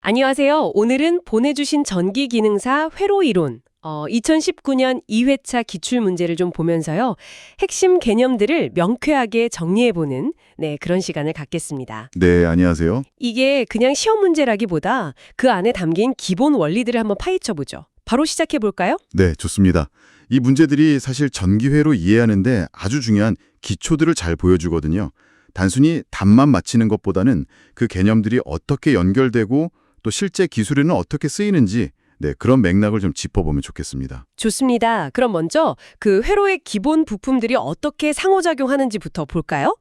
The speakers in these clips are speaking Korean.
안녕하세요. 오늘은 보내주신 전기기능사 회로 이론, 2019년 2회차 기출문제를 좀 보면서요. 핵심 개념들을 명쾌하게 정리해보는 그런 시간을 갖겠습니다. 네, 안녕하세요. 이게 그냥 시험 문제라기보다 그 안에 담긴 기본 원리들을 한번 파헤쳐보죠. 바로 시작해볼까요? 네, 좋습니다. 이 문제들이 사실 전기회로 이해하는데 아주 중요한 기초들을 잘 보여주거든요. 단순히 답만 맞히는 것보다는 그 개념들이 어떻게 연결되고 또 실제 기술에는 어떻게 쓰이는지 그런 맥락을 좀 짚어보면 좋겠습니다. 좋습니다. 그럼 먼저 그 회로의 기본 부품들이 어떻게 상호작용하는지부터 볼까요?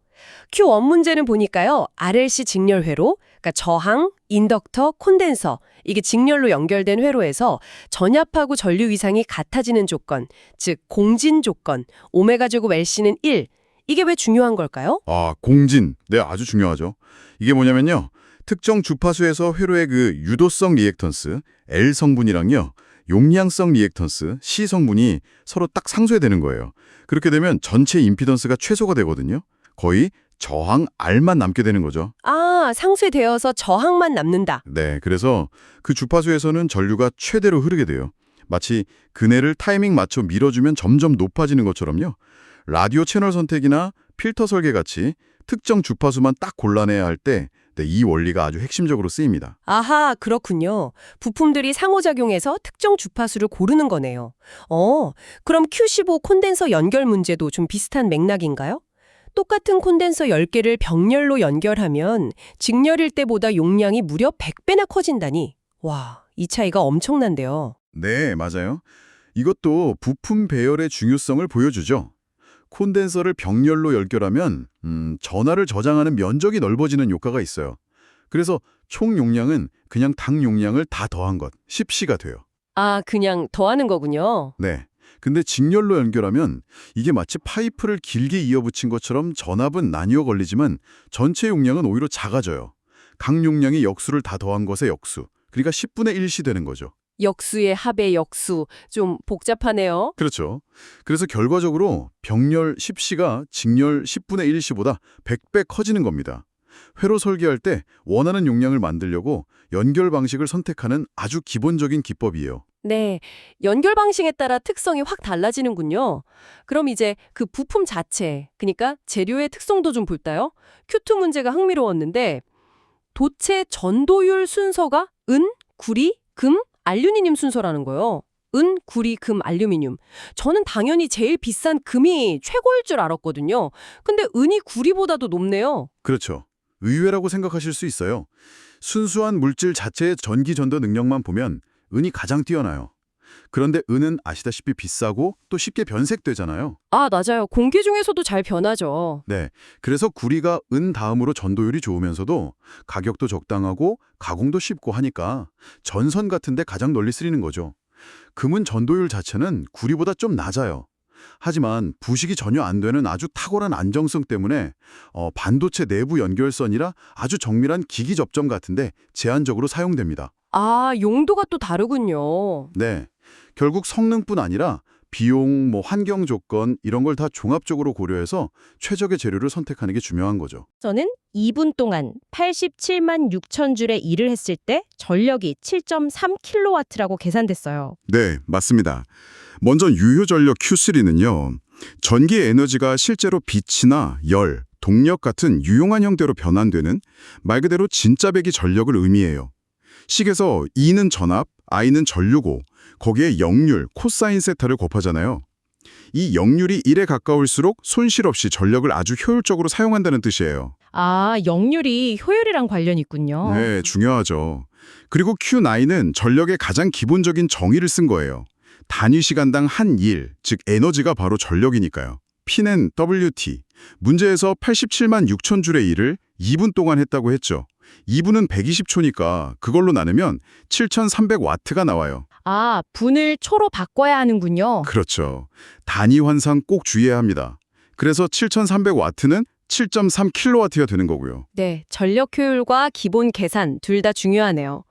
Q1 문제는 보니까요. RLC 직렬 회로, 그러니까 저항, 인덕터, 콘덴서, 이게 직렬로 연결된 회로에서 전압하고 전류 위상이 같아지는 조건, 즉 공진 조건, 오메가 제곱 LC는 1. 이게 왜 중요한 걸까요? 공진. 네, 아주 중요하죠. 이게 뭐냐면요. 특정 주파수에서 회로의 그 유도성 리액턴스, L 성분이랑요. 용량성 리액턴스, C 성분이 서로 딱 상쇄되는 거예요. 그렇게 되면 전체 임피던스가 최소가 되거든요. 거의 저항 R만 남게 되는 거죠. 상쇄되어서 저항만 남는다. 네, 그래서 그 주파수에서는 전류가 최대로 흐르게 돼요. 마치 그네를 타이밍 맞춰 밀어주면 점점 높아지는 것처럼요. 라디오 채널 선택이나 필터 설계 같이 특정 주파수만 딱 골라내야 할 때 이 원리가 아주 핵심적으로 쓰입니다. 아하, 그렇군요. 부품들이 상호작용해서 특정 주파수를 고르는 거네요. 그럼 Q15 콘덴서 연결 문제도 좀 비슷한 맥락인가요? 똑같은 콘덴서 10개를 병렬로 연결하면 직렬일 때보다 용량이 무려 100배나 커진다니. 와, 이 차이가 엄청난데요. 네, 맞아요. 이것도 부품 배열의 중요성을 보여주죠. 콘덴서를 병렬로 연결하면 전하를 저장하는 면적이 넓어지는 효과가 있어요. 그래서 총 용량은 그냥 당 용량을 다 더한 것, 10C가 돼요. 그냥 더하는 거군요. 네. 근데 직렬로 연결하면 이게 마치 파이프를 길게 이어붙인 것처럼 전압은 나뉘어 걸리지만 전체 용량은 오히려 작아져요. 각 용량이 역수를 다 더한 것의 역수. 그러니까 10분의 1시 되는 거죠. 역수의 합의 역수. 좀 복잡하네요. 그렇죠. 그래서 결과적으로 병렬 10C가 직렬 10분의 1C보다 100배 커지는 겁니다. 회로 설계할 때 원하는 용량을 만들려고 연결 방식을 선택하는 아주 기본적인 기법이에요. 네, 연결 방식에 따라 특성이 확 달라지는군요. 그럼 이제 그 부품 자체, 그러니까 재료의 특성도 좀 볼까요? Q2 문제가 흥미로웠는데 도체 전도율 순서가 은, 구리, 금, 알루미늄 순서라는 거예요. 은, 구리, 금, 알루미늄. 저는 당연히 제일 비싼 금이 최고일 줄 알았거든요. 근데 은이 구리보다도 높네요. 그렇죠. 의외라고 생각하실 수 있어요. 순수한 물질 자체의 전기 전도 능력만 보면 은이 가장 뛰어나요. 그런데 은은 아시다시피 비싸고 또 쉽게 변색되잖아요. 맞아요. 공기 중에서도 잘 변하죠. 네, 그래서 구리가 은 다음으로 전도율이 좋으면서도 가격도 적당하고 가공도 쉽고 하니까 전선 같은 데 가장 널리 쓰이는 거죠. 금은 전도율 자체는 구리보다 좀 낮아요. 하지만 부식이 전혀 안 되는 아주 탁월한 안정성 때문에 반도체 내부 연결선이라 아주 정밀한 기기 접점 같은데 제한적으로 사용됩니다. 용도가 또 다르군요. 네, 결국 성능뿐 아니라 비용, 환경 조건 이런 걸 다 종합적으로 고려해서 최적의 재료를 선택하는 게 중요한 거죠. 저는 2분 동안 87만 6천 줄의 일을 했을 때 전력이 7.3kW라고 계산됐어요. 네, 맞습니다. 먼저 유효 전력 Q3는요. 전기 에너지가 실제로 빛이나 열, 동력 같은 유용한 형태로 변환되는 말 그대로 진짜 배기 전력을 의미해요. 식에서 E는 전압, I는 전류고 거기에 역률, 코사인 세타를 곱하잖아요. 이 역률이 1에 가까울수록 손실 없이 전력을 아주 효율적으로 사용한다는 뜻이에요. 역률이 효율이랑 관련이 있군요. 네, 중요하죠. 그리고 Q9은 전력의 가장 기본적인 정의를 쓴 거예요. 단위 시간당 한 일, 즉 에너지가 바로 전력이니까요. P는 WT, 문제에서 87만 6천 줄의 일을 2분 동안 했다고 했죠. 2분은 120초니까 그걸로 나누면 7,300와트가 나와요. 분을 초로 바꿔야 하는군요. 그렇죠. 단위 환상 꼭 주의해야 합니다. 그래서 7,300와트는 7.3kW가 되는 거고요. 네, 전력 효율과 기본 계산 둘 다 중요하네요.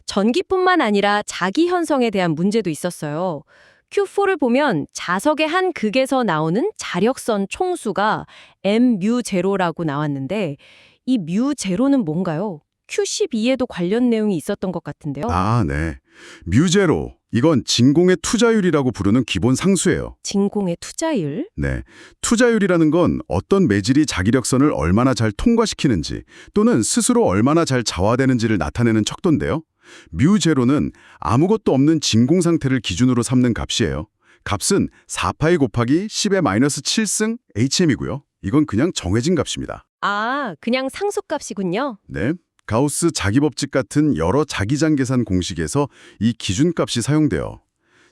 전기뿐만 아니라 자기 현성에 대한 문제도 있었어요. Q4를 보면 자석의 한 극에서 나오는 자력선 총수가 M뮤 제로라고 나왔는데 이 뮤 제로는 뭔가요? Q12에도 관련 내용이 있었던 것 같은데요. 아, 네. 뮤제로. 이건 진공의 투자율이라고 부르는 기본 상수예요. 진공의 투자율? 네. 투자율이라는 건 어떤 매질이 자기력선을 얼마나 잘 통과시키는지 또는 스스로 얼마나 잘 자화되는지를 나타내는 척도인데요. 뮤제로는 아무것도 없는 진공 상태를 기준으로 삼는 값이에요. 값은 4파이 곱하기 10의 마이너스 7승 HM이고요. 이건 그냥 정해진 값입니다. 아, 그냥 상수값이군요. 네. 가우스 자기법칙 같은 여러 자기장 계산 공식에서 이 기준값이 사용돼요.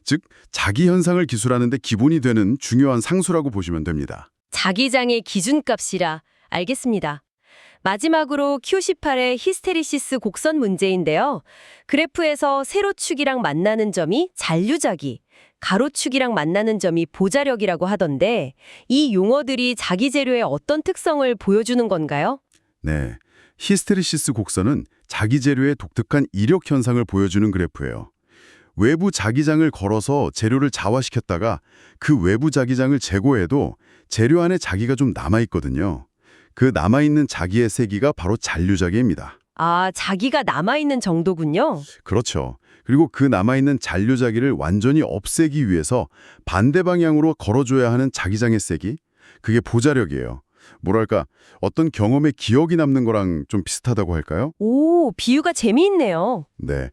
즉, 자기 현상을 기술하는 데 기본이 되는 중요한 상수라고 보시면 됩니다. 자기장의 기준값이라. 알겠습니다. 마지막으로 Q18의 히스테리시스 곡선 문제인데요. 그래프에서 세로축이랑 만나는 점이 잔류자기, 가로축이랑 만나는 점이 보자력이라고 하던데 이 용어들이 자기 재료의 어떤 특성을 보여주는 건가요? 네. 히스테리시스 곡선은 자기 재료의 독특한 이력 현상을 보여주는 그래프예요. 외부 자기장을 걸어서 재료를 자화시켰다가 그 외부 자기장을 제거해도 재료 안에 자기가 좀 남아있거든요. 그 남아있는 자기의 세기가 바로 잔류자기입니다. 아, 자기가 남아있는 정도군요. 그렇죠. 그리고 그 남아있는 잔류자기를 완전히 없애기 위해서 반대 방향으로 걸어줘야 하는 자기장의 세기? 그게 보자력이에요. 뭐랄까, 어떤 경험의 기억이 남는 거랑 좀 비슷하다고 할까요? 오, 비유가 재미있네요. 네.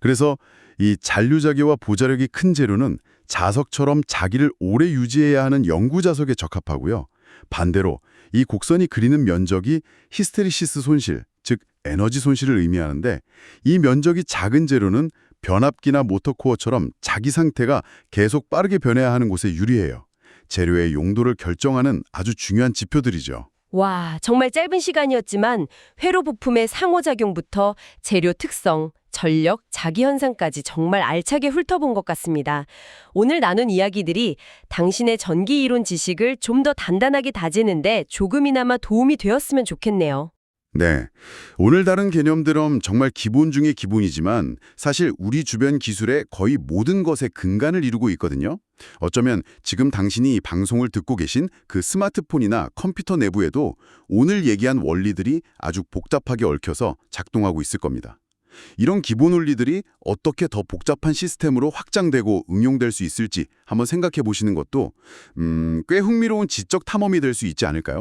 그래서 이 잔류자기와 보자력이 큰 재료는 자석처럼 자기를 오래 유지해야 하는 영구자석에 적합하고요. 반대로 이 곡선이 그리는 면적이 히스테리시스 손실, 즉 에너지 손실을 의미하는데 이 면적이 작은 재료는 변압기나 모터코어처럼 자기 상태가 계속 빠르게 변해야 하는 곳에 유리해요. 재료의 용도를 결정하는 아주 중요한 지표들이죠. 와, 정말 짧은 시간이었지만 회로 부품의 상호작용부터 재료 특성, 전력, 자기현상까지 정말 알차게 훑어본 것 같습니다. 오늘 나눈 이야기들이 당신의 전기 이론 지식을 좀 더 단단하게 다지는데 조금이나마 도움이 되었으면 좋겠네요. 네. 오늘 다룬 개념들은 정말 기본 중의 기본이지만 사실 우리 주변 기술의 거의 모든 것의 근간을 이루고 있거든요. 어쩌면 지금 당신이 이 방송을 듣고 계신 그 스마트폰이나 컴퓨터 내부에도 오늘 얘기한 원리들이 아주 복잡하게 얽혀서 작동하고 있을 겁니다. 이런 기본 원리들이 어떻게 더 복잡한 시스템으로 확장되고 응용될 수 있을지 한번 생각해 보시는 것도 꽤 흥미로운 지적 탐험이 될 수 있지 않을까요?